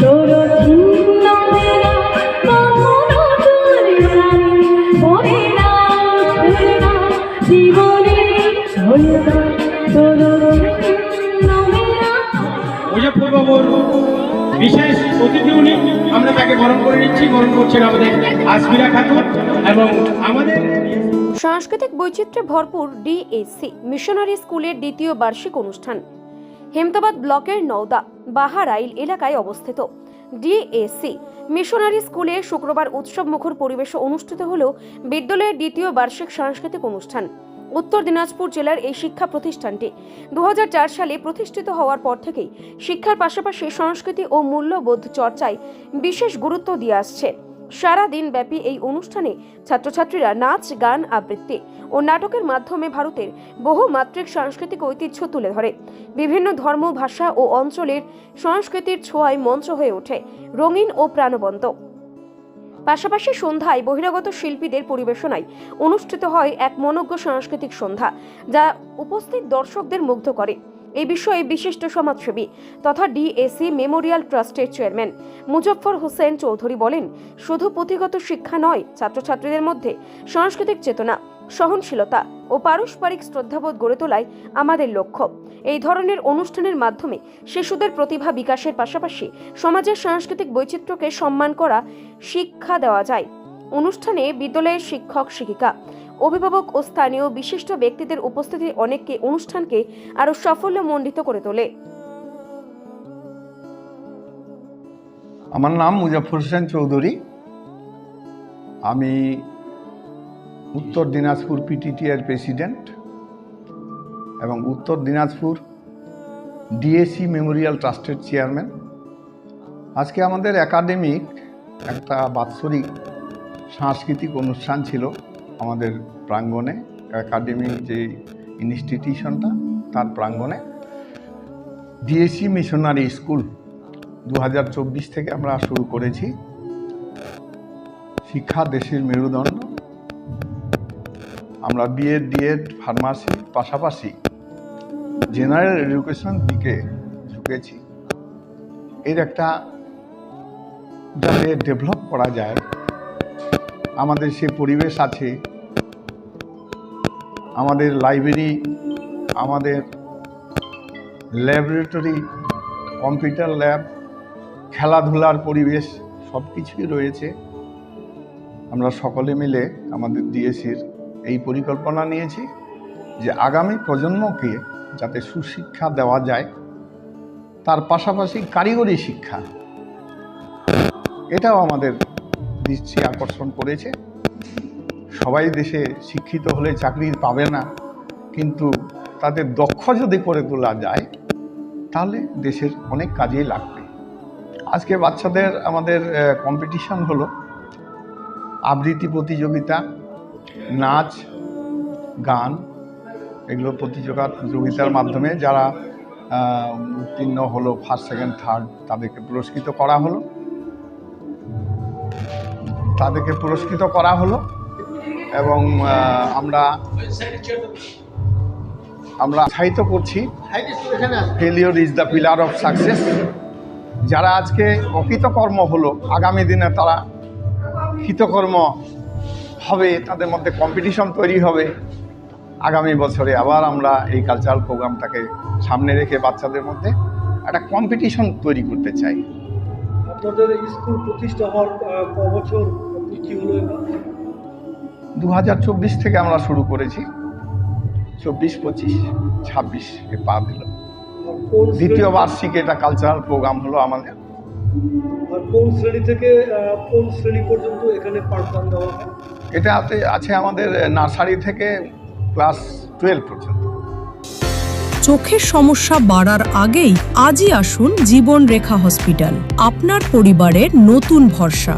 তোর ছিন্ন মেরা কখনো চলে যায় পড়ে না ছুড়ে না জীবনে হলো তোর ছিন্ন মেরা। মুজফ্ফরবাবুর বিশেষ অতিথি উনি, আমরা তাকে বরণ করে নিচ্ছি। বরণ করছেন আমাদের আসমিরা খাতুন এবং আমাদের সাংস্কৃতিক বৈচিত্র্যে ভরপুর ডিএসসি মিশনারি স্কুলের দ্বিতীয় বার্ষিক অনুষ্ঠান হেমতাবাদ ব্লকের নওদা বাহারাইল এলাকায় অবস্থিত ডিএসসি মিশনারি স্কুলে শুক্রবার উৎসবমুখর পরিবেশে অনুষ্ঠিত হল বিদ্যালয়ের দ্বিতীয় বার্ষিক সাংস্কৃতিক অনুষ্ঠান। উত্তর দিনাজপুর জেলার এই শিক্ষা প্রতিষ্ঠানটি 2004 সালে প্রতিষ্ঠিত হওয়ার পর থেকেই শিক্ষার পাশাপাশি সংস্কৃতি ও মূল্যবোধ চর্চায় বিশেষ গুরুত্ব দিয়ে আসছে। সারা দিন ব্যাপী এই অনুষ্ঠানে ছাত্রছাত্রীরা নাচ, গান, আবৃত্তি ও নাটকের মাধ্যমে ভারতের বহুমাত্রিক সাংস্কৃতিক ঐতিহ্য তুলে ধরে। বিভিন্ন ধর্ম, ভাষা ও অঞ্চলের সংস্কৃতির ছোঁয়ায় মঞ্চ হয়ে ওঠে রঙিন ও প্রাণবন্ত। পাশাপাশি সন্ধ্যায় বহিরাগত শিল্পীদের পরিবেশনায় অনুষ্ঠিত হয় এক মনোজ্ঞ সাংস্কৃতিক সন্ধ্যা, যা উপস্থিত দর্শকদের মুগ্ধ করে। এই বিষয়ে বিশিষ্ট সমাজসেবী তথা ডিএসসি মেমোরিয়াল ট্রাস্টের চেয়ারম্যান মুজফ্ফর হোসেন চৌধুরী বলেন, শুধু পুঁথিগত শিক্ষা নয়, ছাত্রছাত্রীদের মধ্যে সাংস্কৃতিক চেতনা, সহনশীলতা ও পারস্পরিক শ্রদ্ধাবোধ গড়ে তোলাই আমাদের লক্ষ্য। এই ধরনের অনুষ্ঠানের মাধ্যমে শিশুদের প্রতিভা বিকাশের পাশাপাশি সমাজের সাংস্কৃতিক বৈচিত্র্যকে সম্মান করা শিক্ষা দেওয়া যায়। অনুষ্ঠানে বিদ্যালয়ের শিক্ষক, শিক্ষিকা, অভিভাবক ও স্থানীয় বিশিষ্ট ব্যক্তিদের উপস্থিতি অনেককে অনুষ্ঠানকে আরো সাফল্যমণ্ডিত করে তোলে। আমার নাম মুজফ্ফর হোসেন চৌধুরী। আমি উত্তর দিনাজপুর পিটিটি এর প্রেসিডেন্ট এবং উত্তর দিনাজপুর ডিএসসি মেমোরিয়াল ট্রাস্টের চেয়ারম্যান। আজকে আমাদের একাডেমিক একটা বাৎসরিক সাংস্কৃতিক অনুষ্ঠান ছিল আমাদের প্রাঙ্গণে, একাডেমিক যে ইনস্টিটিউশনটা তার প্রাঙ্গণে। ডিএসসি মিশনারি স্কুল 2024 থেকে আমরা শুরু করেছি। শিক্ষা দেশের মেরুদণ্ড। আমরা বিএড, ডিএড, ফার্মাসি পাশাপাশি জেনারেল এডুকেশন দিকে ঝুঁকেছি। এর একটা যাতে ডেভেলপ করা যায়, আমাদের সে পরিবেশ আছে। আমাদের লাইব্রেরি, আমাদের ল্যাবরেটরি, কম্পিউটার ল্যাব, খেলাধুলার পরিবেশ সব কিছুই রয়েছে। আমরা সকলে মিলে আমাদের ডিএসসির এই পরিকল্পনা নিয়েছি যে আগামী প্রজন্মকে যাতে সুশিক্ষা দেওয়া যায়, তার পাশাপাশি কারিগরি শিক্ষা, এটাও আমাদের দৃষ্টি আকর্ষণ করেছে। সবাই দেশে শিক্ষিত হলে চাকরি পাবে না, কিন্তু তাদের দক্ষ যদি করে তোলা যায় তাহলে দেশের অনেক কাজেই লাগবে। আজকে বাচ্চাদের আমাদের কম্পিটিশন হলো আবৃত্তি প্রতিযোগিতা, নাচ, গান, এগুলো প্রতিযোগিতার মাধ্যমে যারা উত্তীর্ণ হলো, ফার্স্ট, সেকেন্ড, থার্ড, তাদেরকে পুরস্কৃত করা হলো এবং আমরা উৎসাহিত করছি। Failure is the pillar of success. যারা আজকে অকৃতকর্ম হলো, আগামী দিনে তারা কৃতকর্ম হবে, তাদের মধ্যে কম্পিটিশন তৈরি হবে। আগামী বছরে আবার আমরা এই কালচারাল প্রোগ্রামটাকে সামনে রেখে বাচ্চাদের মধ্যে একটা কম্পিটিশন তৈরি করতে চাই। আপনাদের স্কুল প্রতিষ্ঠা হওয়ার ক বছর কি হলো? 2024 থেকে আমরা শুরু করেছি। 24, 25, 26 পা দিল। দ্বিতীয় বার্ষিক এটা কালচারাল প্রোগ্রাম হলো আমাদের। কোন শ্রেণী থেকে কোন শ্রেণী পর্যন্ত এখানে পাঠদান দেওয়া হয়? এটাতে আছে আমাদের নার্সারি থেকে ক্লাস 12 পর্যন্ত। চোখের সমস্যা বাড়ার আগেই আজই আসুন জীবন রেখা হসপিটাল, আপনার পরিবারের নতুন ভরসা।